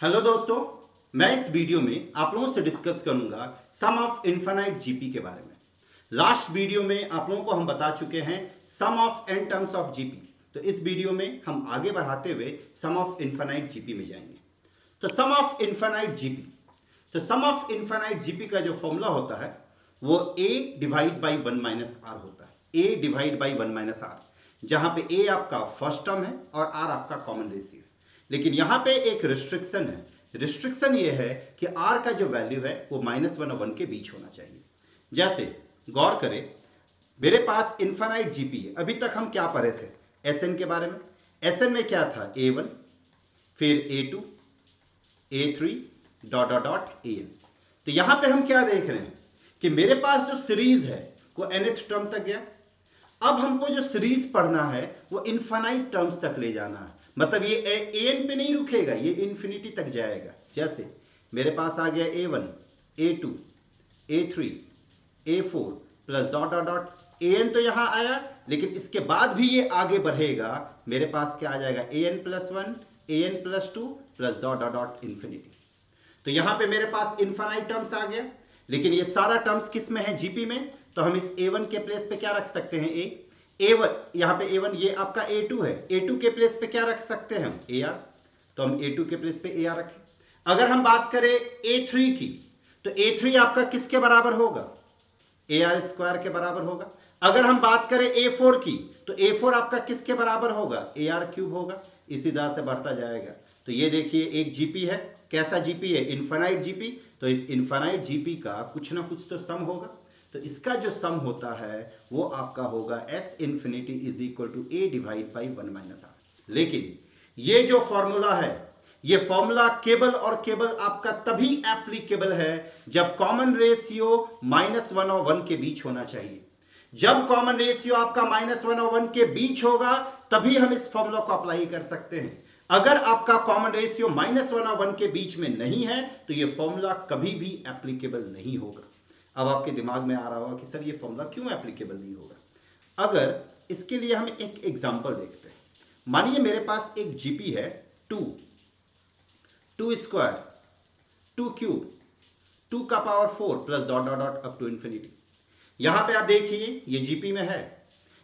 Hello दोस्तों, मैं इस वीडियो में आप लोगों से डिस्कस करूंगा सम ऑफ इनफाइनाइट जीपी के बारे में। लास्ट वीडियो में आप लोगों को हम बता चुके हैं sum of n terms of GP. तो इस वीडियो में हम आगे बढ़ाते हुए सम ऑफ इनफाइनाइट जीपी में जाएंगे। तो सम ऑफ इनफाइनाइट जीपी, तो सम ऑफ इनफाइनाइट जीपी का जो फॉर्मूला होता है वो a divide by 1 minus r होता है। a divide by 1 minus r, जहां पे a आपका फर्स्ट टर्म है और r आपका कॉमन रेशियो है। लेकिन यहां पे एक रिस्ट्रिक्शन है। रिस्ट्रिक्शन ये है कि r का जो वैल्यू है वो -1 और 1 के बीच होना चाहिए। जैसे गौर करें, मेरे पास इनफाइनाइट जीपी है। अभी तक हम क्या पढ़े थे एसएन के बारे में। एसएन में क्या था, a1 फिर a2 a3 dot dot dot an। तो यहां पे हम क्या देख रहे हैं कि मेरे पास जो सीरीज है वो nth टर्म तक गया। अब हमको जो सीरीज पढ़ना है वो इनफाइनाइट टर्म्स तक ले जाना है। मतलब ये an पे नहीं रुकेगा, ये इंफिनिटी तक जाएगा। जैसे मेरे पास आ गया a1 a2 a3 a4 plus dot dot dot an तो यहां आया, लेकिन इसके बाद भी ये आगे बढ़ेगा। मेरे पास क्या आ जाएगा, an+1 an+2 plus dot dot dot infinity. तो यहां पे मेरे पास इनफाइनाइट टर्म्स आ गया, लेकिन ये सारा टर्म्स किस में है, जीपी में। तो हम इस a1 के प्लेस पे क्या रख सकते हैं, a1 यहां पे a1, ये आपका a2 है, a2 के प्लेस पे क्या रख सकते हैं हम, ar। तो हम a2 के प्लेस पे ar रखें। अगर हम बात करें a3 की, तो a3 आपका किसके बराबर होगा, ar स्क्वायर के बराबर होगा। अगर हम बात करें a4 की, तो a4 आपका किसके बराबर होगा, ar क्यूब होगा। इसी तरह से बढ़ता जाएगा। तो ये देखिए एक जीपी है। कैसा जीपी है, इनफाइनाइट जीपी। तो इस इनफाइनाइट जीपी का कुछ ना कुछ तो सम होगा। तो इसका जो सम होता है वो आपका होगा S infinity is equal to a divide by 1 minus r. लेकिन ये जो फॉर्मूला है, ये फॉर्मूला केवल और केवल आपका तभी एप्लीकेबल है जब कॉमन रेशियो -1 और 1 के बीच होना चाहिए। जब कॉमन रेशियो आपका -1 और 1 के बीच होगा तभी हम इस फॉर्मूला को अप्लाई कर सकते हैं। अगर आपका कॉमन रेशियो -1 और 1 के बीच में नहीं है तो यह फॉर्मूला कभी भी एप्लीकेबल नहीं होगा। अब आपके दिमाग में आ रहा होगा कि सर ये फॉर्मूला क्यों एप्लीकेबल नहीं होगा। अगर इसके लिए हम एक एग्जांपल देखते हैं। मानिए मेरे पास एक जीपी है 2 स्क्वायर 2 क्यूब 2 का power 4 plus dot dot dot up to infinity. यहां पे आप देखिए ये जीपी में है।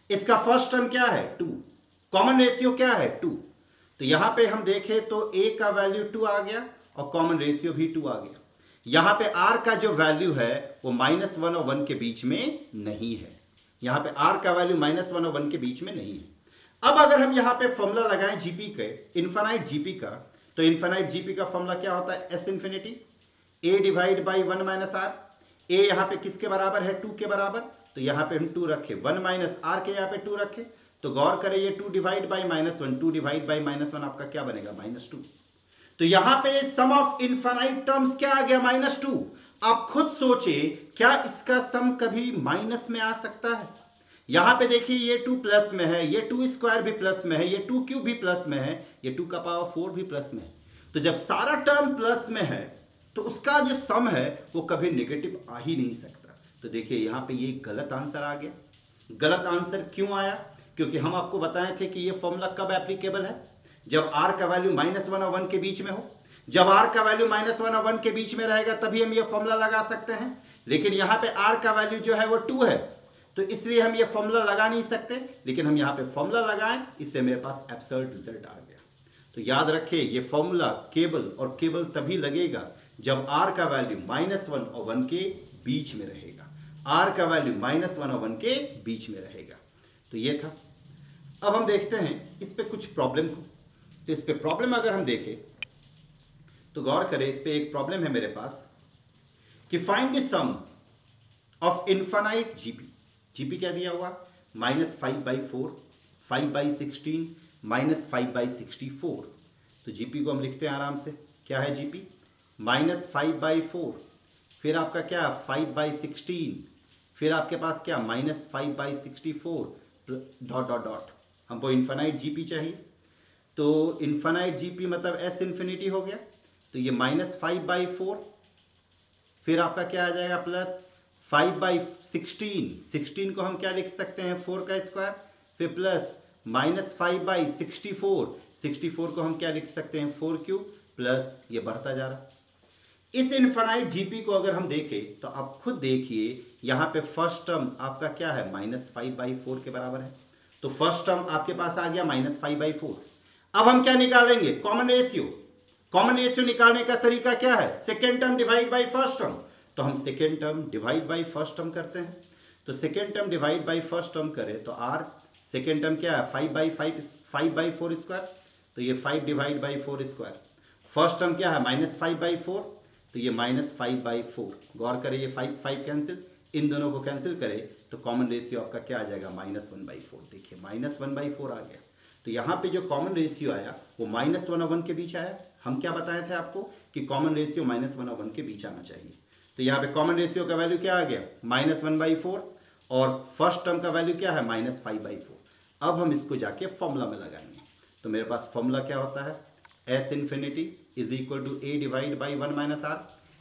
इसका फर्स्ट टर्म क्या है, 2। कॉमन रेशियो क्या है, 2। तो यहां पे हम देखें तो a का वैल्यू 2 आ गया और कॉमन रेशियो भी 2 आ गया। यहां पे r का जो वैल्यू है वो -1 और 1 के बीच में नहीं है। यहां पे r का वैल्यू -1 और 1 के बीच में नहीं है। अब अगर हम यहां पे फॉर्मूला लगाएं जीपी के, इनफाइनाइट जीपी का, तो इनफाइनाइट जीपी का फॉर्मूला क्या होता है, S infinity a divide by 1 minus r. a यहां पे किसके बराबर है, 2 के बराबर। तो यहां पे हम 2 रखे, 1 माइनस आर के यहां पे 2 रखे। तो गौर करें ये 2 डिवाइड बाई -1, 2 डिवाइड बाई -1 आपका क्या बनेगा, -2। तो यहां पे सम ऑफ इनफाइनाइट टर्म्स क्या आ गया, -2। आप खुद सोचे, क्या इसका सम कभी माइनस में आ सकता है। यहां पे देखिए ये 2 प्लस में है, ये 2 स्क्वायर भी प्लस में है, ये 2 क्यूब भी प्लस में है, ये 2 का पावर 4 भी प्लस में है। तो जब सारा टर्म प्लस में है तो उसका जो सम है वो कभी नेगेटिव आ ही नहीं सकता। तो देखिए यहां पे ये गलत आंसर आ गया। गलत आंसर क्यों आया, क्योंकि हम आपको बताए थे कि ये फॉर्मूला कब एप्लीकेबल है, जब r का वैल्यू -1 और 1 के बीच में हो। जब r का वैल्यू -1 और 1 के बीच में रहेगा तभी हम ये फॉर्मूला लगा सकते हैं। लेकिन यहां पे r का वैल्यू जो है वो 2 है, तो इसलिए हम ये फॉर्मूला लगा नहीं सकते। लेकिन हम यहां पे फॉर्मूला लगाएं, इससे मेरे पास एब्सर्ड रिजल्ट आ गया। तो याद रखें ये फॉर्मूला केवल और केवल तभी लगेगा जब r का वैल्यू -1 और 1 के बीच में रहेगा। r का वैल्यू -1 और 1 के बीच में रहेगा। तो ये था। अब हम देखते हैं इस पे कुछ प्रॉब्लम को। तो इस पे प्रॉब्लम अगर हम देखें तो गौर करें, इस पे एक प्रॉब्लम है मेरे पास कि find the sum of infinite GP. GP क्या दिया हुआ, -5/4 5/16 -5/64। तो जीपी को हम लिखते हैं आराम से। क्या है जीपी, -5/4, फिर आपका क्या 5/16, फिर आपके पास क्या -5/64 डॉट डॉट डॉट। हमको इनफाइनाइट जीपी चाहिए। तो इनफाइनाइट जीपी मतलब एस इंफिनिटी हो गया। तो ये -5/4, फिर आपका क्या आ जाएगा प्लस 5/16। 16 को हम क्या लिख सकते हैं, 4 का स्क्वायर। फिर प्लस -5/64, 64 को हम क्या लिख सकते हैं, 4 क्यूब। प्लस ये बढ़ता जा रहा है। इस इनफाइनाइट जीपी को अगर हम देखें तो आप खुद देखिए यहां पे फर्स्ट टर्म आपका क्या है -5/4 के बराबर है। तो फर्स्ट टर्म आपके पास आ गया -5/4। अब हम क्या निकालेंगे? Common ratio. कॉमन रेशियो निकालने का तरीका क्या है? Second term divide by first term. तो हम second term divide by first term करते हैं। तो second term divide by first term करें तो आर सेकेंड टर्म क्या है 5/4 स्क्वायर। तो ये 5 divide by 4 square. First term क्या है -5/4 तो ये -5/4। गौर करें ये 5 कैंसिल, इन दोनों को कैंसिल करें तो कॉमन रेशियो आपका क्या आ जाएगा -1/4। देखिए -1/4 आ गया। तो यहाँ पे जो कॉमन रेशियो आया वो -1 और 1 के बीच आया। हम क्या बताए थे आपको कि कॉमन रेशियो -1 और 1 के बीच आना चाहिए। तो यहाँ पे कॉमन रेशियो का वैल्यू क्या आ गया -1/4 और फर्स्ट टर्म का वैल्यू क्या है -5/4। अब हम इसको जाके फॉर्मूला में लगाएंगे। तो मेरे पास फॉर्मूला क्या होता है S infinity is equal to A divide by 1 minus r.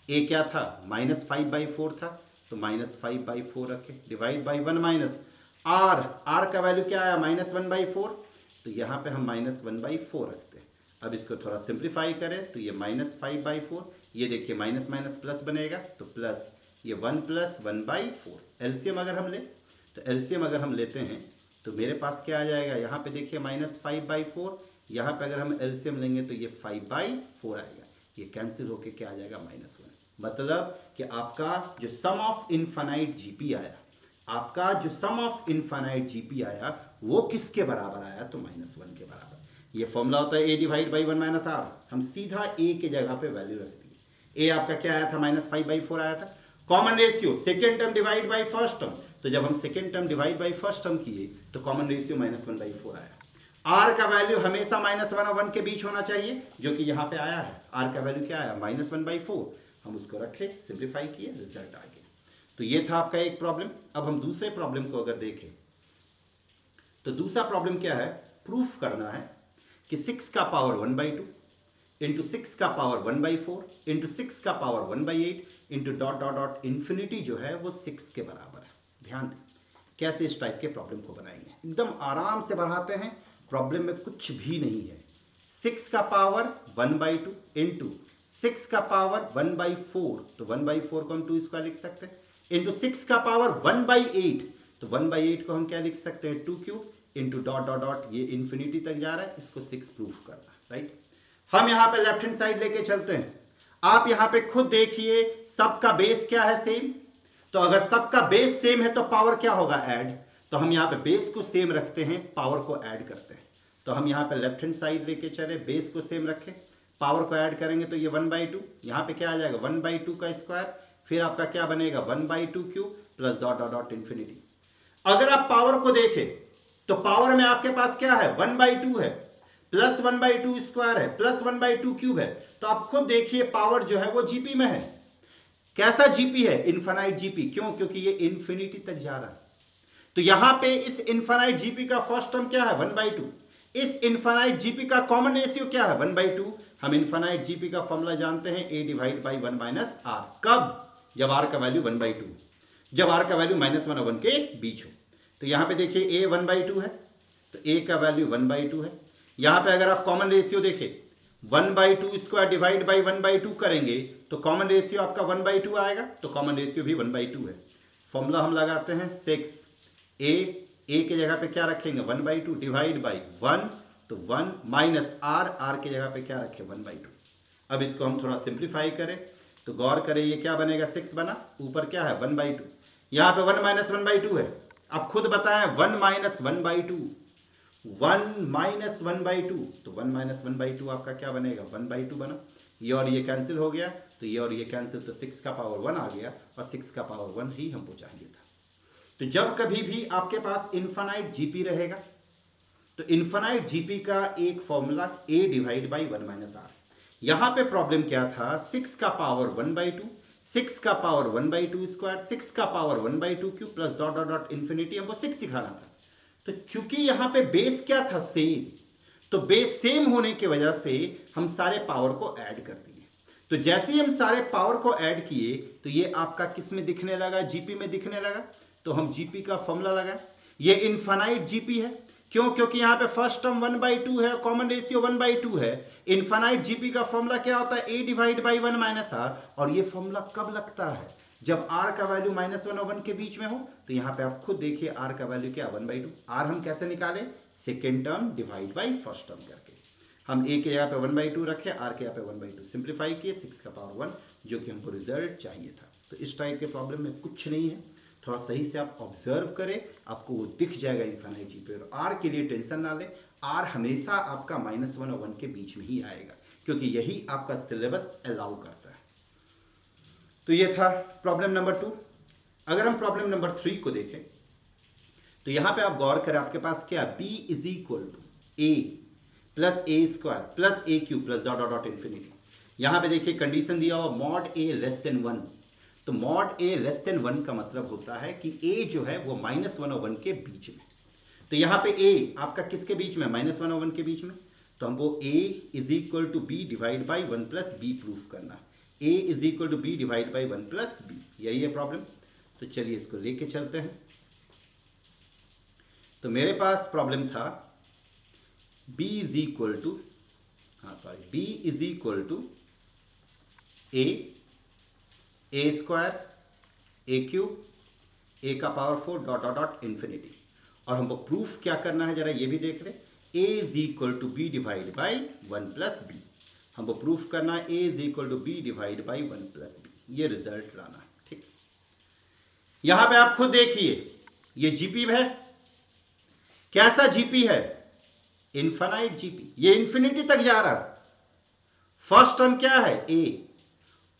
A क्या था -5/4 था तो -5/4 रखे divide by 1 minus r. R का वैल्यू क्या आया -1/4 तो यहाँ पे हम -1/4 रखते हैं। अब इसको थोड़ा सिंप्लीफाई करें तो ये -5/4 ये देखिए माइनस माइनस प्लस बनेगा तो प्लस ये 1 + 1/4। एलसीएम अगर हम ले तो एलसीएम अगर हम लेते हैं तो मेरे पास क्या आ जाएगा यहाँ पे देखिए -5/4। यहाँ पे अगर हम एलसीएम लेंगे तो ये 5/4 आएगा। ये कैंसिल होके क्या आ जाएगा -1। मतलब कि आपका जो सम ऑफ इनफाइनाइट जीपी आया, आपका जो सम ऑफ इनफाइनाइट जीपी आया वो किसके बराबर आया? तो -1 के बराबर। ये फॉर्मूला होता है A divide by 1 minus r. हम सीधा A के जगह पे वैल्यू रख दिए। A आपका क्या आया था -5/4 आया था। Common ratio second term divide by first term. तो जब हम second term divide by first term किए तो कॉमन रेशियो -1/4 आया। आर का वैल्यू हमेशा -1 और 1 के बीच होना चाहिए जो कि यहाँ पे आया है। आर का वैल्यू क्या आया -1/4। हम उसको रखे, सिंप्लीफाई किए, रिजल्ट आ गया। तो ये था आपका एक प्रॉब्लम। अब हम दूसरे प्रॉब्लम को अगर देखें तो दूसरा प्रॉब्लम क्या है? प्रूफ करना है कि 6 का पावर 1/2 इंटू 6 का पावर 1/4 इंटू 6 का power 1/8 into dot dot dot infinity जो है वो 6 के बराबर है। ध्यान दें कैसे इस टाइप के प्रॉब्लम को बनाएंगे। एकदम आराम से बढ़ाते हैं, प्रॉब्लम में कुछ भी नहीं है। 6 का पावर 1/2 इंटू 6 का पावर 1/4 तो 1/4 को हम 2 स्क्वायर लिख सकते हैं इंटू 6 का पावर 1/8 तो 1/8 को हम क्या लिख सकते हैं 2 cube into dot dot dot ये इन्फिनिटी तक जा रहा है, इसको 6 प्रूफ करना। राइट, हम यहां पे लेफ्ट हैंड साइड लेके चलते हैं। आप यहां पे खुद देखिए सबका बेस क्या है सेम। तो अगर सबका बेस सेम है तो पावर क्या होगा ऐड। तो हम यहां पे बेस को सेम रखते हैं, पावर को ऐड करते हैं। तो हम यहां पे लेफ्ट हैंड साइड लेके चले, बेस को सेम रखें, पावर को ऐड करेंगे तो ये 1/2 यहां पे क्या आ जाएगा 1/2 का स्क्वायर, फिर आपका क्या बनेगा 1/2 cube plus dot dot dot infinity. अगर आप पावर को देखें तो पावर में आपके पास क्या है 1/2 है प्लस 1/2 स्क्वायर है प्लस 1/2 क्यूब है। तो आप खुद देखिए पावर जो है वो जीपी में है। कैसा जीपी है? Infinite GP. क्यों? क्योंकि ये इन्फिनिटी तक जा रहा है। तो यहां पे इस इनफाइनाइट जीपी का फर्स्ट टर्म क्या है 1/2। इस इनफाइनाइट जीपी का कॉमन रेशियो क्या है 1/2। हम इनफाइनाइट जीपी का फॉर्मूला जानते हैं A divide by 1 minus r. कब? जब आर का वैल्यू 1/2, जब आर का वैल्यू -1 और 1 के बीच हो। तो यहां पे देखिए A 1/2 है तो A का वैल्यू 1/2 है। यहां पे अगर आप कॉमन रेशियो देखें 1/2 स्क्वायर डिवाइड बाई 1/2 करेंगे तो कॉमन रेशियो आपका 1/2 आएगा। तो कॉमन रेशियो भी 1/2 है। फॉर्मूला हम लगाते हैं 6 A के जगह पे क्या रखेंगे 1/2 डिवाइड बाई 1 तो 1 माइनस आर, आर के जगह पे क्या रखे 1/2। अब इसको हम थोड़ा सिंप्लीफाई करें तो गौर करें ये क्या बनेगा 6 बना, ऊपर क्या है 1/2, यहां पे 1 माइनस 1/2 है। अब खुद बताएं 1 माइनस 1/2 1 माइनस 1/2 तो 1 माइनस 1/2 आपका क्या बनेगा 1/2 बना। ये और ये कैंसिल हो गया तो ये और ये कैंसिल तो 6 का पावर 1 आ गया और 6 का पावर 1 ही हमको चाहिए था। तो जब कभी भी आपके पास इनफाइनाइट जीपी रहेगा तो इनफाइनाइट जीपी का एक formula A divide by 1 minus are. यहां पे प्रॉब्लम क्या था 6 का पावर 1/2 6 का पावर 1/2 स्क्वायर 6 का power 1/2 cube plus dot dot dot infinity हमको 6 दिखाना था। तो चूंकि यहां पे बेस क्या था सेम, तो बेस सेम होने की वजह से हम सारे पावर को ऐड कर दिए। तो जैसे ही हम सारे पावर को ऐड किए तो ये आपका किस में दिखने लगा जीपी में दिखने लगा। तो हम जीपी का फॉर्मूला लगाए, ये इनफाइनाइट जीपी है क्यों? क्योंकि यहां पे फर्स्ट टर्म 1/2 है, कॉमन रेशियो 1/2 है। इनफाइनाइट जीपी का फॉर्मूला क्या होता है? a divide by 1 minus r. और ये फॉर्मूला कब लगता है? जब r का वैल्यू -1 और 1 के बीच में हो। तो यहां पे आप खुद देखिए r का वैल्यू क्या? 1/2। r हम कैसे निकाले? Second term divide by first term करके। हम a के जगह पे 1/2 रखे, r के जगह पे 1/2 सिंप्लीफाई किए, 6 का पावर 1, जो कि हमको रिजल्ट चाहिए था। तो इस टाइप के प्रॉब्लम में कुछ नहीं है, थोड़ा सही से आप ऑब्जर्व करें, आपको वो दिख जाएगा इनफाइनाइट जीपी। और आर के लिए टेंशन ना लें, आर हमेशा आपका -1 और 1 के बीच में ही आएगा, क्योंकि यही आपका सिलेबस अलाउ करता है। तो ये था प्रॉब्लम नंबर 2। अगर हम प्रॉब्लम नंबर 3 को देखें तो यहां पे आप गौर करें, आपके पास क्या? b is equal to a plus a square plus a cube plus dot dot dot infinity. यहां पे देखिए कंडीशन दिया हुआ मॉड a लेस देन 1। तो मॉड a लेस देन 1 का मतलब होता है कि a जो है वो -1 और 1 के बीच में। तो यहां पे a आपका किसके बीच में? -1 और 1 के बीच में। तो हमको a is equal to b divide by 1 plus b proof करना है। a is equal to b divide by 1 plus b, यही है प्रॉब्लम। तो चलिए इसको लेके चलते हैं। तो मेरे पास प्रॉब्लम था b is equal to b is equal to a square a cube a का power 4 dot dot dot infinity. और हमको प्रूफ क्या करना है, जरा ये भी देख ले। a is equal to b divide by 1 plus b. हमको प्रूफ करना है a is equal to b divide by 1 plus b, ये रिजल्ट लाना है। ठीक, यहां पे आप खुद देखिए, ये जीपी है। कैसा जीपी है? इनफाइनाइट जीपी, ये इंफिनिटी तक जा रहा है। फर्स्ट टर्म क्या है? a।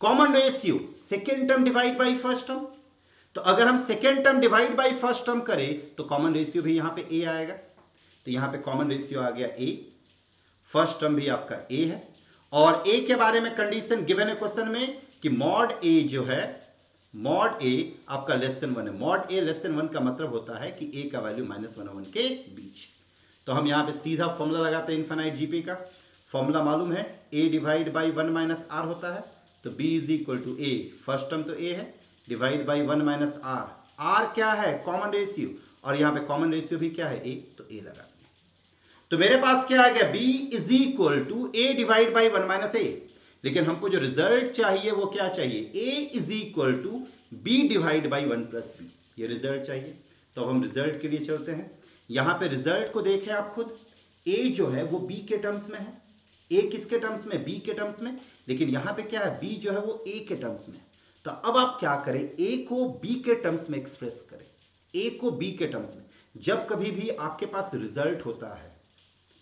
Common ratio second term divide by first term. तो अगर हम second term divide by first term करें तो कॉमन रेशियो भी यहां पे a आएगा। तो यहां पे कॉमन रेशियो आ गया a, फर्स्ट टर्म भी आपका a है। और a के बारे में कंडीशन गिवन है क्वेश्चन में कि मॉड a जो है, मॉड a आपका लेस देन 1 है। मॉड a लेस देन 1 का मतलब होता है कि a का वैल्यू -1 और 1 के बीच। तो हम यहां पे सीधा फॉर्मूला लगाते हैं इनफाइनाइट जीपी का। फॉर्मूला मालूम है, a divide by 1 minus r होता है। तो b is equal to a, first term तो a है, divide by 1 minus r. R क्या है? Common ratio. और यहां पे कॉमन रेशियो भी क्या है? a, तो a लगा दिया। तो मेरे पास क्या आ गया? b is equal to a divide by 1 minus a। लेकिन हमको जो रिजल्ट चाहिए वो क्या चाहिए? a is equal to b divide by 1 plus b, ये रिजल्ट चाहिए। तो अब हम रिजल्ट के लिए चलते हैं। यहां पे रिजल्ट को देखें आप खुद, a जो है वो b के टर्म्स में है। a किसके टर्म्स में? b के टर्म्स में। लेकिन यहां पे क्या है? b जो है वो a के टर्म्स में। तो अब आप क्या करें? a को b के टर्म्स में एक्सप्रेस करें। a को b के टर्म्स में। जब कभी भी आपके पास रिजल्ट होता है,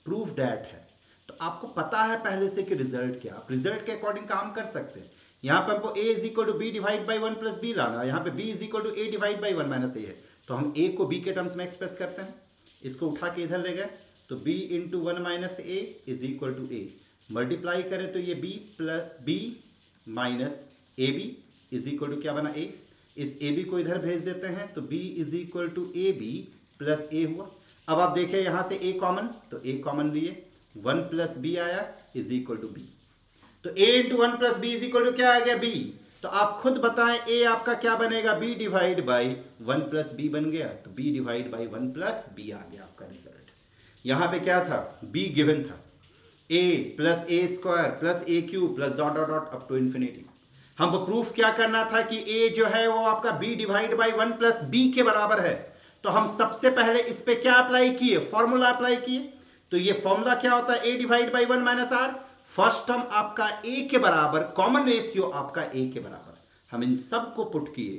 प्रूफ दैट है, तो आपको पता है पहले से कि रिजल्ट क्या, आप रिजल्ट के अकॉर्डिंग काम कर सकते हैं। यहां पर हमको a is equal to b divide by 1 plus b लाना है। यहां पे b is equal to a divide by 1 minus a है। तो हम a को b के टर्म्स में एक्सप्रेस करते हैं। इसको उठा के इधर ले गए तो b into 1 minus a is equal to a। Multiply करें तो ये b plus b minus a b is equal to क्या बना? a। इस ए बी को इधर भेज देते हैं तो b is equal to a b plus a हुआ। अब आप देखें यहां से a कॉमन, तो a कॉमन लिए, 1 प्लस बी आया इज इक्वल टू बी। तो a into 1 plus b is equal to क्या आ गया? b। तो आप खुद बताएं a आपका क्या बनेगा? b divide by 1 plus b बन गया। तो b divide by 1 plus b आ गया आपका रिजल्ट। यहां पे क्या था? b गिवन था, a plus a square plus a cube plus dot dot dot up to infinity. हमको प्रूफ क्या करना था कि a जो है वो आपका b divide by 1 plus b के बराबर है। तो हम सबसे पहले इस पे क्या अप्लाई किए? फॉर्मूला अप्लाई किए। तो ये फॉर्मूला क्या होता है? a divide by 1 minus r. First term आपका a के बराबर, कॉमन रेशियो आपका a के बराबर। हम इन सब को पुट किए,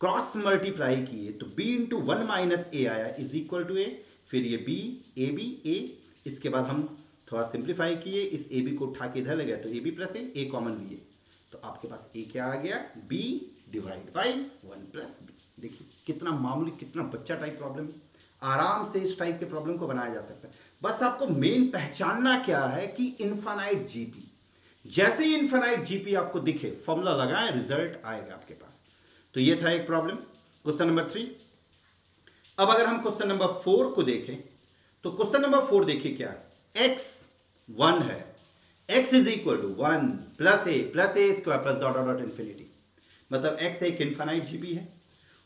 क्रॉस मल्टीप्लाई किए, तो b इंटू 1 माइनस a आया इज इक्वल टू a। फिर ये b ए बी a। इसके बाद हम थोड़ा सिंप्लीफाई किए, इस ए बी को उठा के इधर ले गए तो a b plus a common लिए। तो आपके पास a क्या आ गया? b divide by 1 plus b. देखिए कितना मामूली, कितना बच्चा टाइप प्रॉब्लम है। आराम से इस टाइप के प्रॉब्लम को बनाया जा सकता है। बस आपको मेन पहचानना क्या है कि इनफाइनाइट जीपी, जैसे ही इनफाइनाइट जीपी आपको दिखे, फॉर्मूला लगाएं, रिजल्ट आएगा आपके पास। तो ये था एक प्रॉब्लम, क्वेश्चन नंबर 3। अब अगर हम क्वेश्चन नंबर 4 को देखें तो क्वेश्चन नंबर 4 देखिए क्या है? x 1 है, x is equal to 1 plus a square plus dot dot infinity. मतलब x एक इनफाइनाइट जीपी है,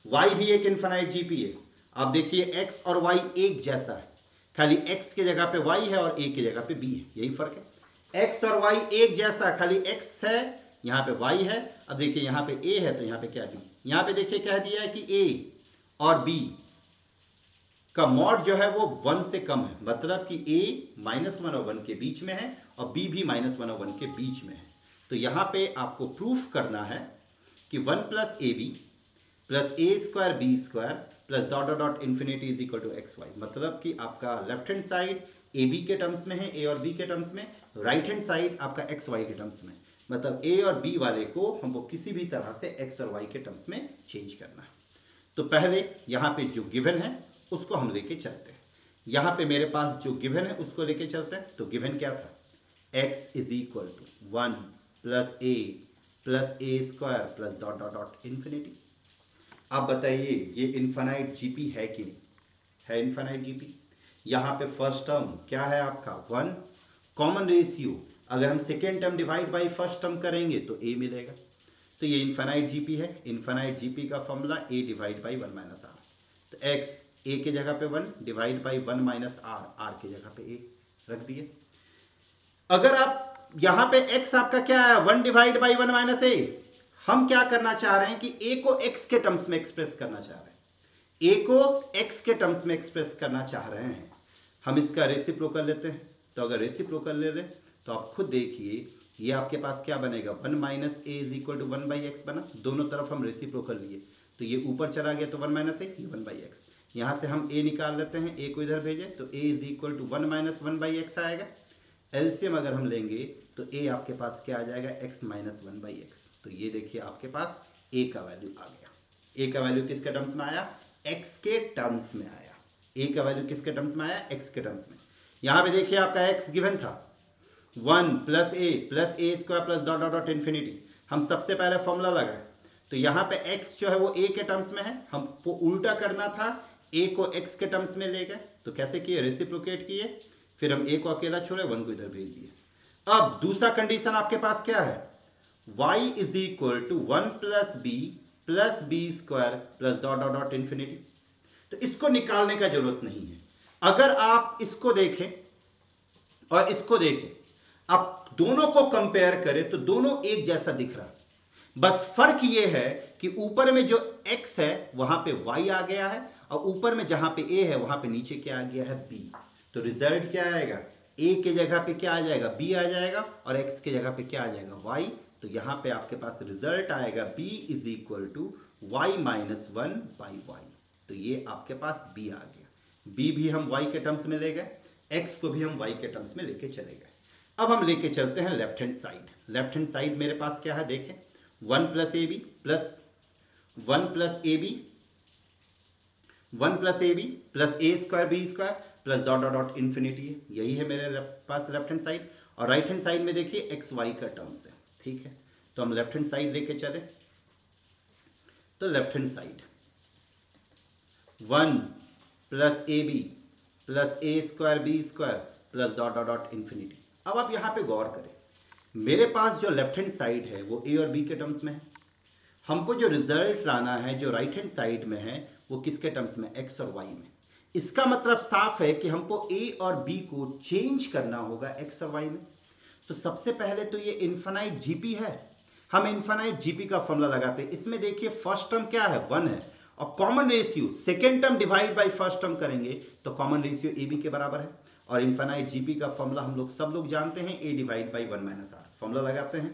y भी एक इनफाइनाइट जीपी है। आप देखिए x और y एक जैसा है, खाली x की जगह पे y है और a की जगह पे b है, यही फर्क है। x और y एक जैसा, खाली x है यहाँ पे y है। अब देखिए यहाँ पे a है तो यहाँ पे क्या b, यहाँ पे देखिए कह दिया है कि a और b का मॉड जो है वो 1 से कम है, मतलब कि a -1 और 1 के बीच में है और b भी -1 और 1 के बीच में है। तो यहाँ पे आपको प्रूफ करना है कि 1 + ab + a² b² plus dot dot dot infinity is equal to x y, मतलब कि आपका left hand side a b के टर्म्स में है, ए और बी के टर्म्स में, राइट हैंड साइड आपका एक्स वाई के टर्म्स में, मतलब ए और बी वाले को हमको किसी भी तरह से एक्स और वाई के टर्म्स में चेंज करना है। तो पहले यहाँ पे जो गिवन है उसको हम लेके चलते हैं। यहाँ पे मेरे पास जो गिवन है उसको लेके चलते हैं। तो गिवन क्या था, x is equal to 1 + a + a² plus dot dot dot infinity. आप बताइए ये इनफाइनाइट जीपी है कि नहीं है? Infinite GP. यहाँ पे फर्स्ट टर्म क्या है आपका 1, कॉमन रेशियो अगर हम second term divide by first term करेंगे तो a मिलेगा। तो ये इनफाइनाइट जीपी है। इनफाइनाइट जीपी का formula a divide by 1 - r। तो x a के जगह पे 1 डिवाइड बाई 1 - r के जगह पे a रख दिए। अगर आप यहाँ पे x आपका क्या है 1 डिवाइड बाई 1 - a, हम क्या करना चाह रहे हैं कि a को x के टर्म्स में एक्सप्रेस करना चाह रहे हैं, a को x के टर्म्स में एक्सप्रेस करना चाह रहे हैं। हम इसका रेसिप्रोकल लेते हैं। तो अगर रेसिप्रोकल ले लें तो आप खुद देखिए ये आपके पास क्या बनेगा 1 - a is equal to 1/x बना। दोनों तरफ हम रेसिप्रोकल लिए तो ये ऊपर चला गया तो 1 - a, ये 1/x। यहाँ से हम a निकाल लेते हैं, a को इधर भेजें तो a is equal to 1 - 1/x आएगा। एलसीएम अगर हम लेंगे तो a आपके पास क्या आ जाएगा x - 1/x। तो ये देखिए आपके पास a का वैल्यू आ गया। a का वैल्यू किसके टर्म्स में आया, x के टर्म्स में आया। a का वैल्यू किसके टर्म्स में आया, x के टर्म्स में। यहाँ पे देखिए आपका x गिवन था 1 + a + a² plus dot dot dot infinity. हम सबसे पहले फॉर्मूला लगाए तो यहाँ पे x जो है वो a के टर्म्स में है, हमको उल्टा करना था, a को x के टर्म्स में ले गए। तो कैसे किए, रेसिप्रोकेट किए, फिर हम a को अकेला छोड़े 1 को इधर भेज दिए। अब दूसरा कंडीशन आपके पास क्या है, y is equal to 1 + b + b² plus dot dot dot infinity. तो इसको निकालने का जरूरत नहीं है। अगर आप इसको देखें और इसको देखें, आप दोनों को कंपेयर करें तो दोनों एक जैसा दिख रहा है। बस फर्क ये है कि ऊपर में जो x है वहां पे y आ गया है और ऊपर में जहां पे a है वहां पे नीचे क्या आ गया है b। तो रिजल्ट क्या आएगा, a के जगह पे क्या आ जाएगा b आ जाएगा और x के जगह पे क्या आ जाएगा y। तो यहां पे आपके पास रिजल्ट आएगा b is equal to y - 1/y। तो ये आपके पास b आ गया। b भी हम y के टर्म्स में ले गए, x को भी हम y के टर्म्स में लेके चले गए। अब हम लेके चलते हैं left hand side. Left hand side मेरे पास क्या है देखें, 1 + ab plus 1 + ab 1 + ab plus a² b² plus dot dot dot infinity है। यही है मेरे पास लेफ्ट हैंड साइड। और राइट हैंड साइड में देखिए एक्स वाई का टर्म्स है, ठीक है। तो हम लेफ्ट हैंड साइड लेके चले तो left hand side 1 + ab plus a² b² plus dot dot dot infinity. अब आप यहां पे गौर करें, मेरे पास जो लेफ्ट हैंड साइड है वो a और b के टर्म्स में है। हमको जो रिजल्ट लाना है जो राइट हैंड साइड में है वो किसके टर्म्स में, x और y में। इसका मतलब साफ है कि हमको a और b को चेंज करना होगा x और y में। तो सबसे पहले तो ये इनफाइनाइट जीपी है, हम इनफाइनाइट जीपी का फॉर्मूला लगाते हैं। इसमें देखिए फर्स्ट टर्म क्या है 1 है और common ratio second term divide by first term करेंगे तो कॉमन रेशियो ए बी के बराबर है। और इनफाइनाइट जीपी का फॉर्मूला हम लोग सब लोग जानते हैं, a divide by 1 - r। Formula लगाते हैं,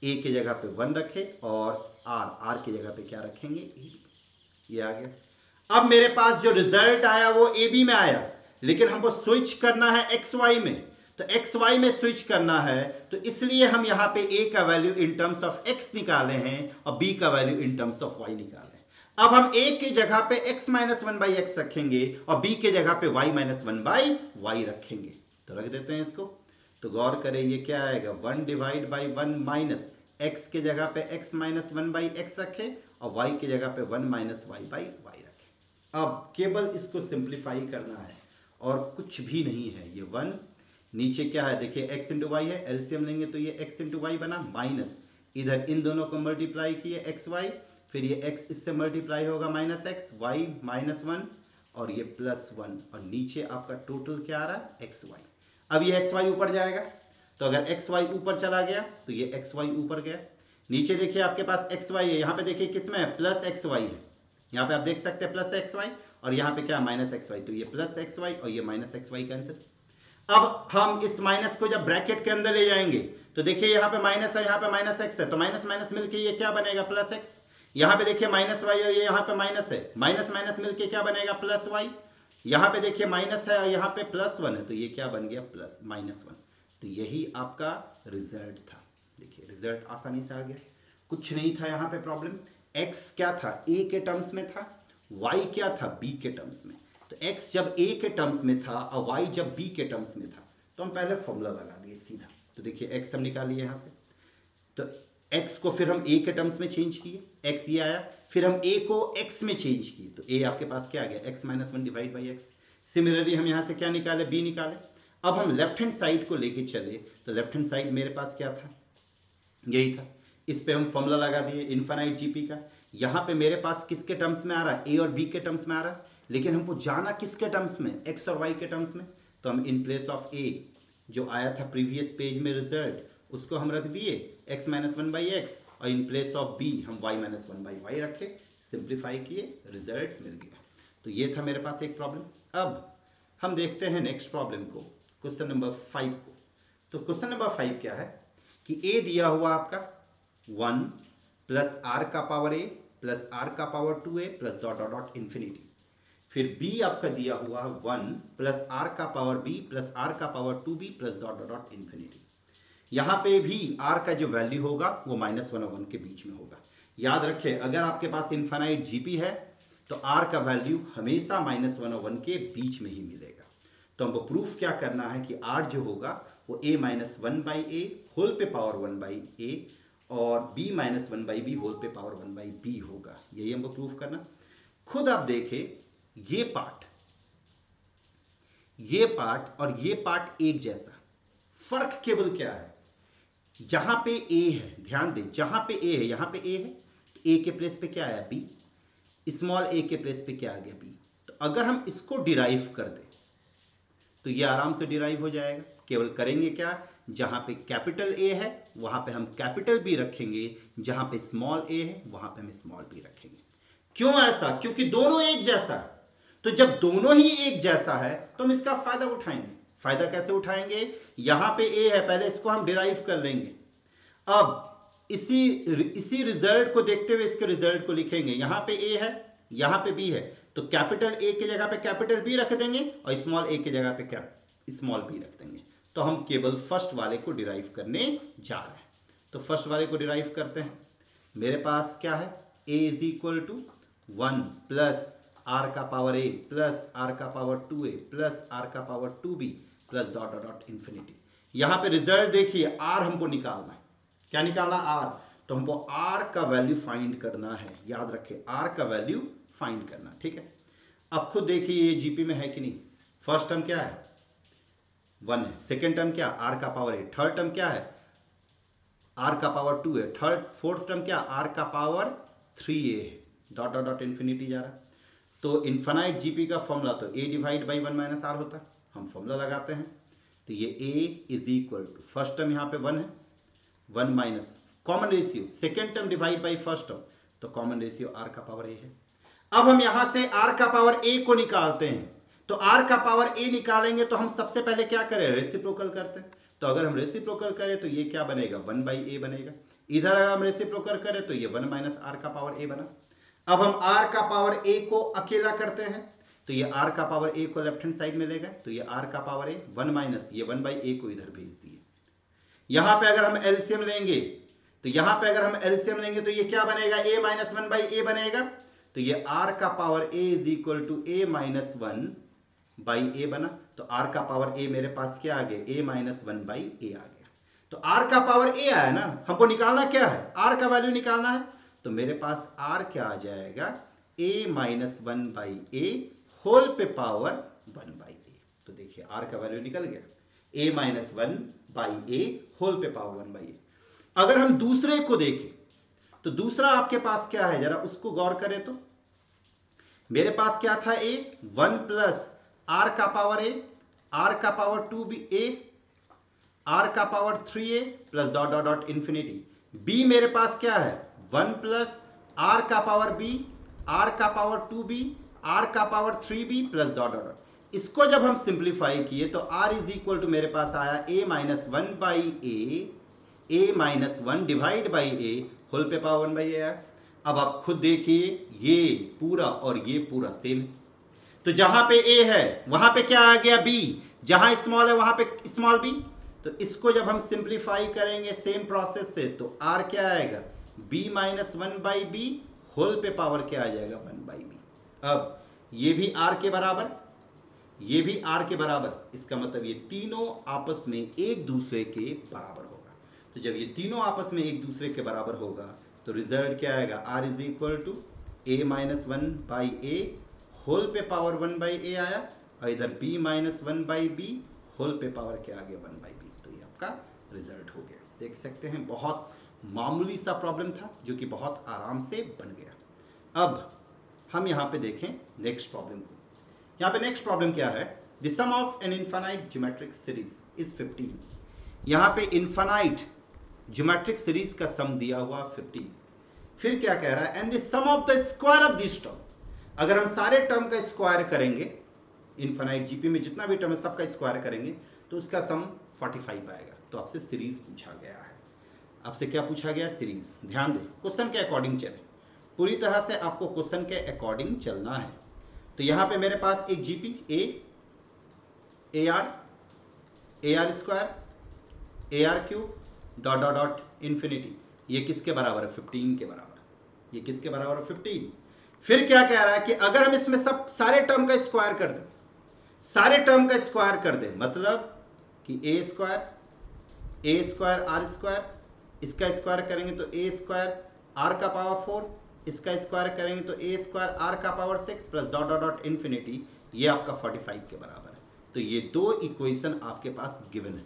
a के जगह पे 1 रखें और r की जगह पे क्या रखेंगे, a। ये आ गया। अब मेरे पास जो रिजल्ट आया वो ए बी में आया, लेकिन हमको स्विच करना है एक्स वाई में। तो एक्स वाई में स्विच करना है तो इसलिए हम यहां पे a का value in terms of x निकाले हैं और b का value in terms of y निकाले। अब हम a की जगह पे x - 1/x रखेंगे और b के जगह पे y - 1/y रखेंगे। तो रख देते हैं इसको। तो गौर करें ये क्या आएगा 1 डिवाइड बाई 1 माइनस x के जगह पे x - 1/x रखें और y की जगह पे 1 - y/y रखें। अब केवल इसको सिंप्लीफाई करना है और कुछ भी नहीं है। ये 1 नीचे क्या है देखिए x × y है, एलसीएम लेंगे तो ये x × y बना, माइनस इधर इन दोनों को मल्टीप्लाई किए x y, फिर ये x इससे मल्टीप्लाई होगा -x y -1 और ये +1 और नीचे आपका टोटल क्या आ रहा है एक्स वाई। अब ये एक्स वाई ऊपर जाएगा, तो अगर एक्स वाई ऊपर चला गया तो ये एक्स वाई ऊपर गया। नीचे देखिए आपके पास एक्स वाई है, यहाँ पे देखिए किस में है प्लस एक्स वाई है, यहाँ पे आप देख सकते हैं प्लस एक्स वाई और यहाँ पे क्या माइनस एक्स वाई, तो ये प्लस एक्स वाई और ये माइनस एक्स वाई कैंसिल। अब हम इस माइनस को जब ब्रैकेट के अंदर ले जाएंगे तो देखिए यहाँ पे माइनस है, यहाँ पे माइनस एक्स है, तो माइनस माइनस मिलके ये क्या बनेगा प्लस एक्स। यहाँ पे देखिए माइनस वाई और ये यहाँ पे माइनस है, माइनस माइनस मिलके क्या बनेगा प्लस वाई। यहाँ पे देखिए माइनस है और यहाँ पे +1 है, तो ये क्या बन गया -1। तो यही आपका रिजल्ट था। देखिए रिजल्ट आसानी से आ गया, कुछ नहीं था यहाँ पे प्रॉब्लम। x क्या था a के टर्म्स में था, y क्या था b के टर्म्स में। तो x जब a के टर्म्स में था और y जब b के टर्म्स में था, तो हम पहले फॉर्मूला लगा दिए सीधा। तो देखिए x हम निकालिए यहाँ से, तो x को फिर हम a के टर्म्स में चेंज किए, x ये आया, फिर हम a को x में चेंज किए, तो a आपके पास क्या आ गया x-1 divide by x। Similarly हम यहाँ से क्या निकाले b निकाले। अब हम लेफ्ट हैंड साइड को लेके चले, तो लेफ्ट हैंड साइड मेरे पास क्या था यही था, इस पे हम फॉर्मूला लगा दिए इनफाइनाइट जीपी का। यहाँ पे मेरे पास किसके टर्म्स में आ रहा है a और b के टर्म्स में आ रहा है, लेकिन हमको जाना किसके टर्म्स में x और y के टर्म्स में। तो हम इन प्लेस ऑफ a जो आया था प्रीवियस पेज में रिजल्ट उसको हम रख दिए x-1/x और इन प्लेस ऑफ b हम y-1/y रखे, सिंप्लीफाई किए, रिजल्ट मिल गया। तो ये था मेरे पास एक प्रॉब्लम। अब हम देखते हैं नेक्स्ट प्रॉब्लम को, क्वेश्चन नंबर 5 को। तो क्वेश्चन नंबर 5 क्या है कि a दिया हुआ आपका 1 प्लस आर का पावर a प्लस आर का power 2a plus dot dot dot infinity. फिर b आपका दिया हुआ 1 प्लस आर का पावर b प्लस आर का power 2b plus dot dot dot infinity. यहाँ पे भी r का जो वैल्यू होगा वो -1 और 1 के बीच में होगा। याद रखें अगर आपके पास इनफाइनाइट जीपी है तो r का वैल्यू हमेशा -1 और 1 के बीच में ही मिलेगा। तो हमको प्रूफ क्या करना है कि r जो होगा वो a-1/a होल पे पावर 1/a और b-1/b होल पे पावर 1/b होगा, यही हमको प्रूफ करना। खुद आप देखें ये पार्ट और ये पार्ट एक जैसा, फर्क केवल क्या है जहां पे a है, ध्यान दें जहां पे a है यहां पे a है, तो a के प्लेस पे क्या आया b, स्मॉल a के प्लेस पे क्या आ गया b। तो अगर हम इसको डिराइव कर दें तो ये आराम से डिराइव हो जाएगा। केवल करेंगे क्या, जहां पे कैपिटल A है वहां पे हम कैपिटल B रखेंगे, जहां पे स्मॉल a है वहां पे हम स्मॉल b रखेंगे। क्यों ऐसा, क्योंकि दोनों एक जैसा है। तो जब दोनों ही एक जैसा है तो हम इसका फायदा उठाएंगे। फायदा कैसे उठाएंगे, यहां पे a है, पहले इसको हम डिराइव कर लेंगे। अब इसी रिजल्ट को देखते हुए इसके रिजल्ट को लिखेंगे, यहां पे a है यहां पे b है, तो कैपिटल A की जगह पे कैपिटल B रख देंगे और स्मॉल a की जगह पे स्मॉल b रख देंगे। तो हम केवल फर्स्ट वाले को डिराइव करने जा रहे हैं। तो फर्स्ट वाले को डिराइव करते हैं। मेरे पास क्या है a is equal to 1 plus r का पावर a प्लस आर का पावर 2a प्लस आर का power 2b plus dot dot dot infinity. यहां पे रिजल्ट देखिए r हमको निकालना है, क्या निकालना r, तो हमको r का वैल्यू फाइंड करना है। याद रखें r का वैल्यू फाइंड करना, ठीक है। अब खुद देखिए ये जीपी में है कि नहीं। फर्स्ट टर्म क्या है 1 है, सेकेंड टर्म क्या r का पावर a, थर्ड टर्म क्या है r का पावर 2 है, फोर्थ टर्म क्या r का पावर 3a है, डॉट डॉट डॉट इन्फिनिटी जा रहा है। तो इनफाइनाइट जीपी का फॉर्मूला तो a divide by 1 minus r होता है। हम फॉर्मूला लगाते हैं, तो ये a is equal to first term यहाँ पे 1 है, 1 minus common ratio second term divide by first term, तो कॉमन रेशियो r का पावर a है। अब हम यहां से r का पावर a को निकालते हैं, तो r का पावर a निकालेंगे तो हम सबसे पहले क्या करें रेसिप्रोकल करते हैं। तो अगर हम रेसिप्रोकल करें तो ये क्या बनेगा 1/a बनेगा। इधर अगर हम रेसिप्रोकल करें तो ये 1 माइनस r का पावर a बना। अब हम r का पावर a को अकेला करते हैं, तो ये r का पावर a को लेफ्ट हैंड साइड में लेगा, तो ये r का पावर a 1 माइनस ये 1/a को इधर भेज दिए। यहां पे अगर हम एलसीएम लेंगे तो ये क्या बनेगा a-1/a बनेगा। तो ये r का power a is equal to a-1/a बना। तो r का पावर a मेरे पास क्या आ गया a-1/a आ गया। तो r का पावर a आया ना, हमको निकालना क्या है r का वैल्यू निकालना है। तो मेरे पास r क्या आ जाएगा a-1/a होल पे पावर 1/a। तो देखिए r का वैल्यू निकल गया a-1/a होल पे पावर 1/a। अगर हम दूसरे को देखें तो दूसरा आपके पास क्या है, जरा उसको गौर करें। तो मेरे पास क्या था a, 1 प्लस r का पावर a, r का पावर 2a, r का power 3a plus dot dot dot infinity. b मेरे पास क्या है 1 प्लस r का पावर b, r का पावर 2b, r का power 3b plus dot dot dot. इसको जब हम सिंप्लीफाई किए तो r इज इक्वल टू मेरे पास आया a minus 1 by a minus 1 divide by a whole पे पावर 1 बाई a। अब आप खुद देखिए ये पूरा और ये पूरा सेम है, तो जहां पे a है वहां पे क्या आ गया b, जहां स्मॉल है वहां पे स्मॉल b। तो इसको जब हम सिंप्लीफाई करेंगे सेम प्रोसेस से तो r क्या आएगा b minus 1 by B whole पे पावर क्या आ जाएगा 1 बाई बी। अब ये भी r के बराबर, ये भी r के बराबर, इसका मतलब ये तीनों आपस में एक दूसरे के बराबर होगा। तो जब ये तीनों आपस में एक दूसरे के बराबर होगा तो रिजल्ट क्या आएगा r is equal to a minus 1 by a whole पे पावर 1 बाई a आया, और इधर b minus 1 by b whole पे पावर क्या आ गया 1 बाई b। तो ये आपका रिजल्ट हो गया। देख सकते हैं बहुत मामूली सा प्रॉब्लम था जो कि बहुत आराम से बन गया। अब हम यहाँ पे देखें नेक्स्ट प्रॉब्लम को। यहाँ पे नेक्स्ट प्रॉब्लम क्या है, the sum of an infinite geometric series is 15। यहाँ पे इनफाइनाइट ज्योमेट्रिक सीरीज का सम दिया हुआ 15। फिर क्या कह रहा है, and the sum of the square of this term. अगर हम सारे टर्म का स्क्वायर करेंगे, इनफाइनाइट जीपी में जितना भी टर्म है सबका स्क्वायर करेंगे तो उसका सम 45 आएगा। तो आपसे सीरीज पूछा गया है। आपसे क्या पूछा गया, सीरीज। ध्यान दें क्वेश्चन के अकॉर्डिंग चले, पूरी तरह से आपको क्वेश्चन के अकॉर्डिंग चलना है। तो यहां पे मेरे पास एक GP A R square A R cube dot dot dot infinity, ये किसके बराबर है 15 के बराबर। ये किसके बराबर है 15। फिर क्या कह रहा है कि अगर हम इसमें सब सारे टर्म का स्क्वायर कर दें, सारे टर्म का स्क्वायर कर दें मतलब कि ए स्क्वायर आर स्क्वायर, इसका स्क्वायर करेंगे तो ए स्क्वायर आर का पावर 4, इसका स्क्वायर करेंगे तो ए स्क्वायर आर का power 6 plus dot dot dot infinity, ये आपका 45 के बराबर है। तो ये दो इक्वेशन आपके पास गिवन है।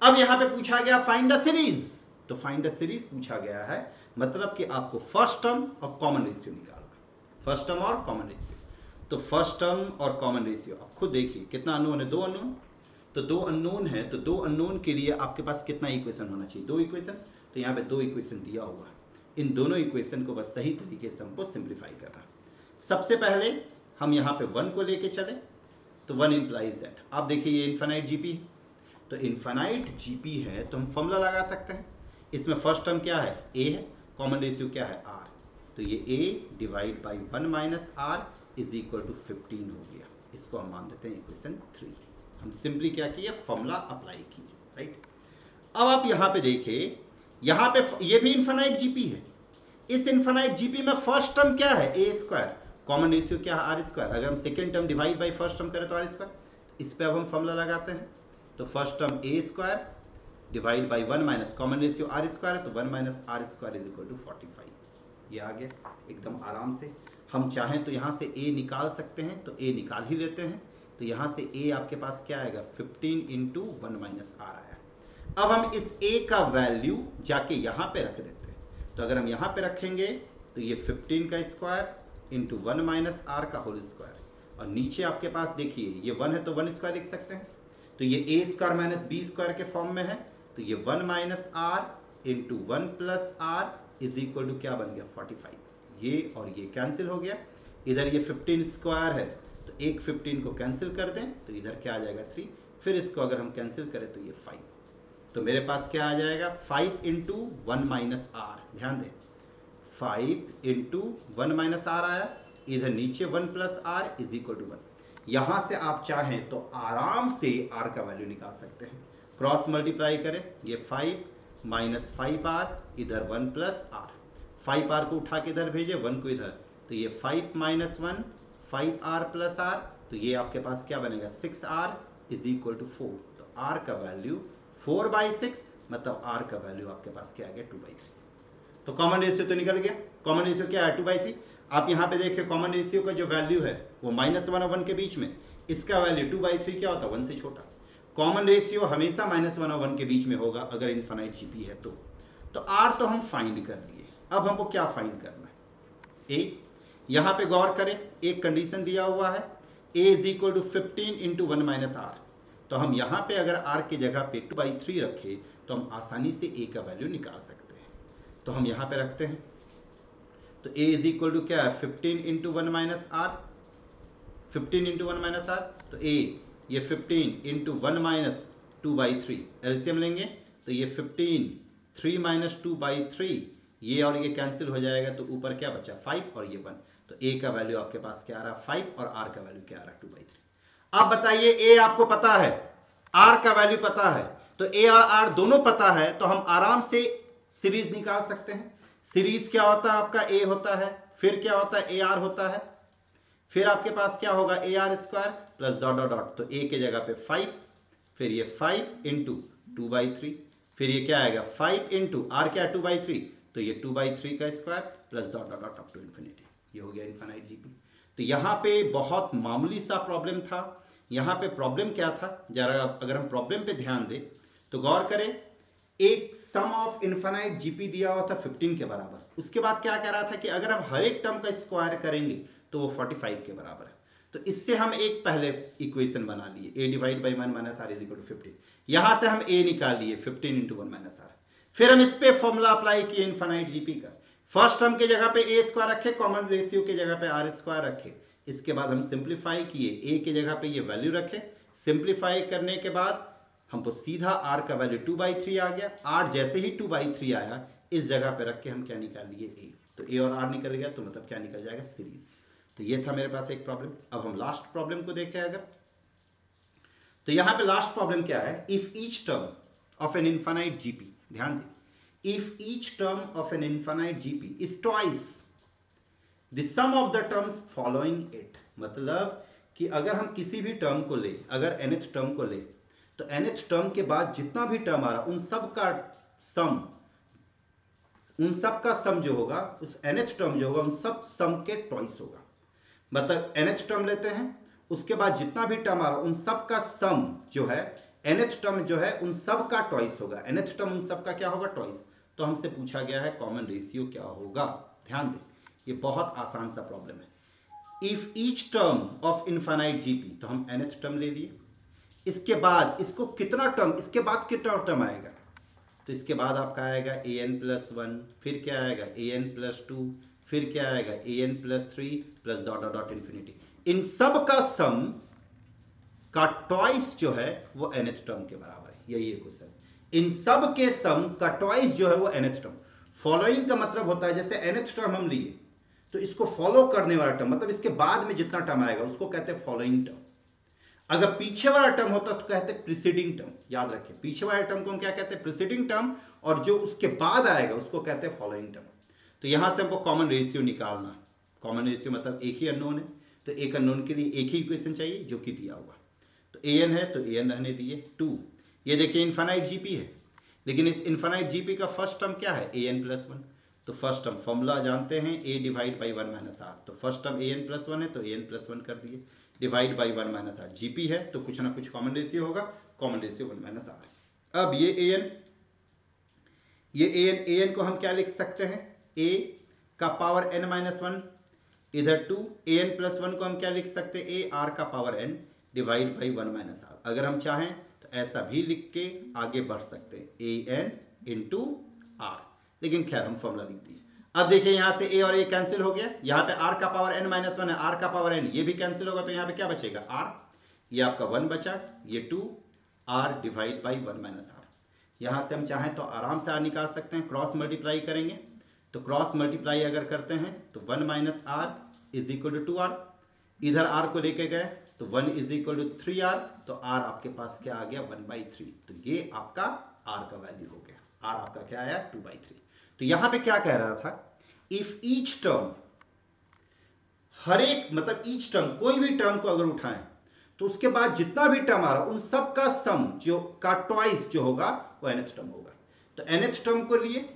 अब यहां पे पूछा गया फाइंड द सीरीज, तो फाइंड द सीरीज पूछा गया है, मतलब कि आपको फर्स्ट टर्म और कॉमन रेशियो निकालना, फर्स्ट टर्म और कॉमन रेशियो। तो फर्स्ट टर्म और कॉमन रेशियो आप खुद देखिए कितना अननोन है, दो अननोन। तो दो अननोन है तो दो अननोन के लिए आपके पास कितना इक्वेशन होना चाहिए, दो इक्वेशन। तो यहाँ पे दो इक्वेशन दिया हुआ है, इन दोनों इक्वेशन को बस सही तरीके से हमको सिंप्लीफाई करना। सबसे पहले हम यहाँ पे 1 को लेके चले तो 1 इंप्लाइज दैट, आप देखिए ये इनफाइनाइट जीपी है, तो इनफाइनाइट जीपी है तो हम फॉर्मूला लगा सकते हैं। इसमें फर्स्ट टर्म क्या है a है, कॉमन रेशियो क्या है r, तो ये a divide by 1 minus r is equal to 15 हो गया। इसको हम मान लेते हैं इक्वेशन 3। हम सिंपली क्या किए, फॉर्मूला अप्लाई किए, राइट। अब आप यहाँ पे देखिए, यहाँ पे ये भी इनफाइनाइट जीपी है। इस इनफाइनाइट जीपी में फर्स्ट टर्म क्या है ए स्क्वायर, कॉमन रेशियो क्या है आर स्क्वायर। अगर हम second term divide by first term करें तो आर स्क्वायर, इस पे अब हम फॉर्मूला लगाते हैं। तो first term A square divide by 1 minus common ratio R square है, तो 1 minus R square is equal to 45। ये आ गया एकदम आराम से। हम चाहें तो यहाँ से a निकाल सकते हैं, तो a निकाल ही लेते हैं। तो यहाँ से a आपके पास क्या आएगा 15 इंटू 1 माइनस आर आया। अब हम इस a का वैल्यू जाके यहाँ पे रख देते हैं। तो अगर हम यहाँ पे रखेंगे तो ये 15 का स्क्वायर इंटू 1 माइनस आर का होल स्क्वायर, और नीचे आपके पास देखिए ये 1 है तो 1 स्क्वायर लिख सकते हैं। तो ये a square minus B square के फॉर्म में है, तो ये 1 minus R into 1 plus R is equal to क्या बन गया 45। ये और ये कैंसिल हो गया। इधर ये 15 स्क्वायर है तो एक 15 को कैंसिल कर दें तो इधर क्या आ जाएगा 3, फिर इसको अगर हम कैंसिल करें तो ये 5। तो मेरे पास क्या आ जाएगा 5 इंटू 1 माइनस आर, ध्यान दें 5 इंटू 1 माइनस आर आया, इधर नीचे 1 plus R is equal to 1। यहां से आप चाहें तो आराम से आर का वैल्यू निकाल सकते हैं। क्रॉस मल्टीप्लाई करें, ये 5 माइनस 5 आर, इधर 1 प्लस आर, 5 आर को उठा के इधर भेजे 1 को इधर, तो ये 5 माइनस 1 5 आर प्लस आर, तो ये आपके पास क्या बनेगा 6 आर इज इक्वल टू 4। तो आर का वैल्यू 4/6, मतलब आर का वैल्यू आपके पास क्या आ गया 2/3। तो कॉमन रेशियो तो निकल गया। कॉमन रेशियो क्या है 2/3। आप यहाँ पे देखिए कॉमन रेशियो का जो वैल्यू है वो -1 और 1 के बीच में, इसका वैल्यू 2/3 क्या होता है 1 से छोटा। कॉमन रेशियो हमेशा -1 और 1 के बीच में होगा अगर इनफाइनाइट जीपी है तो आर तो हम फाइंड कर लिए। अब हमको क्या फाइंड करना है, ए यहाँ पे गौर करें, एक कंडीशन दिया हुआ है a is equal to 15 into 1 minus R. तो हम यहाँ पे अगर r की जगह पे 2/3 रखें तो हम आसानी से a का वैल्यू निकाल सकते हैं। तो हम यहाँ पे रखते हैं, तो a इज इक्वल टू क्या है 15 into 1 minus R, 15 into 1 minus R. तो a ये 15 इंटू 1 माइनस 2/3 एलसीएम लेंगे तो ये 15 3 माइनस 2/3 ये और ये कैंसिल हो जाएगा, तो ऊपर क्या बचा 5 और ये 1। तो a का वैल्यू आपके पास क्या आ रहा 5 और r का वैल्यू क्या आ रहा 2/3। अब बताइए a आपको पता है, r का वैल्यू पता है, तो a और r दोनों पता है, तो हम आराम से सीरीज निकाल सकते हैं। सीरीज क्या होता है आपका a होता है, फिर क्या होता है ar होता है, फिर आपके पास क्या होगा AR square plus dot dot dot. तो a के जगह पे 5, फिर ये 5 इंटू 2/3, फिर ये क्या आएगा 5 इंटू आर क्या 2/3, तो ये 2/3 का square plus dot dot dot up to infinity. ये हो गया इनफाइनाइट जीपी। तो यहाँ पे बहुत मामूली सा प्रॉब्लम था। यहाँ पे प्रॉब्लम क्या था, जरा अगर हम प्रॉब्लम पे ध्यान दें तो गौर करें, एक सम ऑफ इनफाइनाइट जीपी दिया हुआ था 15 के बराबर। उसके बाद क्या कह रहा था कि अगर हम हर एक टर्म का स्क्वायर करेंगे तो वो 45 के बराबर है। तो इससे हम एक पहले इक्वेशन बना लिए, a divide by 1 minus R is equal to 15। यहां से हम a निकाल लिए 15 इंटू 1 माइनस आर। फिर हम इस पे फॉर्मूला अप्लाई किए इनफाइनाइट जीपी का। फर्स्ट टर्म के जगह पे a स्क्वायर रखे, कॉमन रेशियो के जगह पे आर स्क्वायर रखे। इसके बाद हम सिंप्लीफाई किए, a के जगह पे ये वैल्यू रखे। सिंप्लीफाई करने के बाद हमको सीधा r का वैल्यू 2/3 आ गया। r जैसे ही 2/3 आया, इस जगह पे रख के हम क्या निकाल लिए a। तो a और r निकल गया, तो मतलब क्या निकल जाएगा सीरीज। तो ये था मेरे पास एक प्रॉब्लम। अब हम लास्ट प्रॉब्लम को देखें अगर, तो यहां पे लास्ट प्रॉब्लम क्या है, if each term of an infinite GP, ध्यान दें, if each term of an infinite GP is twice the sum of the terms following it. मतलब कि अगर हम किसी भी टर्म को ले, अगर nth टर्म को ले, तो nth टर्म के बाद जितना भी टर्म आ रहा उन सब का सम जो होगा, उस nth टर्म जो होगा उन सब सम के ट्वाइस होगा। मतलब nth टर्म लेते हैं, उसके बाद जितना भी टर्म आ रहा उन सब का सम जो है, nth टर्म जो है उन सब का ट्वाइस होगा। nth टर्म उन सब का क्या होगा ट्वाइस। तो हमसे पूछा गया है कॉमन रेशियो क्या होगा। ध्यान दें, ये बहुत आसान सा प्रॉब्लम है। If each term of infinite GP, तो हम nth टर्म ले लिए, इसके बाद इसको कितना टर्म, इसके बाद कितना टर्म आएगा, तो इसके बाद आपका आएगा an+1, फिर क्या आएगा an+2, फिर क्या आएगा an+3 plus dot dot dot infinity. इन सब का सम का ट्वाइस जो है वो nth टर्म के बराबर है। यही है क्वेश्चन, इन सब के सम का ट्वाइस जो है वो nth टर्म। फॉलोइंग का मतलब होता है जैसे nth टर्म हम लिए, तो इसको फॉलो करने वाला टर्म, मतलब इसके बाद में जितना टर्म आएगा उसको कहते हैं फॉलोइंग टर्म। अगर पीछे वाला टर्म होता तो कहते हैं प्रीसीडिंग टर्म। याद रखें, पीछे वाले टर्म को हम क्या कहते हैं प्रीसीडिंग टर्म, और जो उसके बाद आएगा उसको कहते हैं फॉलोइंग टर्म। तो यहां से हमको कॉमन रेशियो निकालना। कॉमन रेशियो मतलब एक ही अननोन है, तो एक अननोन के लिए एक ही इक्वेशन चाहिए जो कि दिया हुआ। तो an है तो an रहने दिए 2। ये देखिए इनफाइनाइट जीपी है, लेकिन इस इनफाइनाइट जीपी का फर्स्ट टर्म क्या है an+1। तो फर्स्ट टर्म फॉर्मूला जानते हैं a divide by 1 minus R. तो फर्स्ट टर्म an+1 है तो an+1 कर दिए, divide by 1 minus R. GP है तो कुछ ना कुछ कॉमन रेशियो होगा, कॉमन रेशियो 1 माइनस आर। अब ये an को हम क्या लिख सकते हैं, a का पावर n-1, इधर 2 an+1 को हम क्या लिख सकते हैं, a r का power n divide by 1 minus R. अगर हम चाहें तो ऐसा भी लिख के आगे बढ़ सकते हैं an इंटू आर, लेकिन खैर हम फॉर्मूला लिख दिए। अब देखिए यहां से a और a कैंसिल हो गया, यहां पे r का पावर n-1 है, r का पावर n ये भी कैंसिल होगा, तो यहां पे क्या बचेगा r, ये आपका 1 बचा, ये 2 r divide by 1 minus are. यहां से हम चाहें तो आराम से r निकाल सकते हैं, क्रॉस मल्टीप्लाई करेंगे। तो क्रॉस मल्टीप्लाई अगर करते हैं तो 1 minus R is equal to 2r, इधर r को लेके गए तो 1 इज इक्वल टू 3r, तो r आपके पास क्या आ गया 1/3। तो ये आपका r का वैल्यू हो गया, r आपका क्या आया 2/3। तो यहां पे क्या कह रहा था, इफ ईच टर्म, हर एक मतलब ईच टर्म, कोई भी टर्म को अगर उठाएं तो उसके बाद जितना भी टर्म आ रहा उन सब का सम जो का ट्वाइस जो होगा वो nth टर्म होगा। तो nth टर्म को लिए,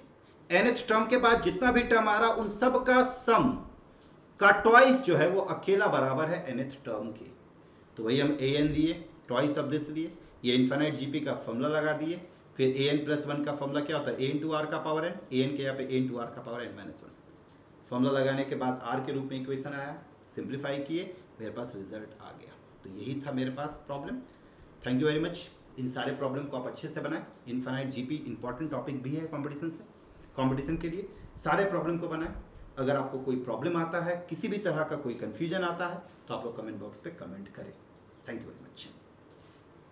nth टर्म के बाद जितना भी टर्म आ रहा उन सब का सम का ट्वाइस जो है वो अकेला बराबर है nth टर्म के। तो वही हम an लिए, ट्वाइस ऑफ दिस लिए, ये इनफाइनाइट जीपी का फॉर्मूला लगा दिए। फिर an+1 का फॉर्मूला क्या होता है, a इंटू आर का पावर n, an के यहाँ पे a इंटू आर का पावर n-1। फॉर्मूला लगाने के बाद आर के रूप में इक्वेशन आया, सिंप्लीफाई किए, मेरे पास रिजल्ट आ गया। तो यही था मेरे पास problem. Thank you very much. इन सारे प्रॉब्लम को आप अच्छे से बनाएं। इनफाइनाइट जीपी इंपॉर्टेंट टॉपिक भी है कंपटीशन के लिए। सारे प्रॉब्लम को बनाएं। अगर आपको कोई प्रॉब्लम आता है, किसी भी तरह का कोई कंफ्यूजन आता है, तो आप लोग कमेंट बॉक्स पे कमेंट करें। Thank you very much.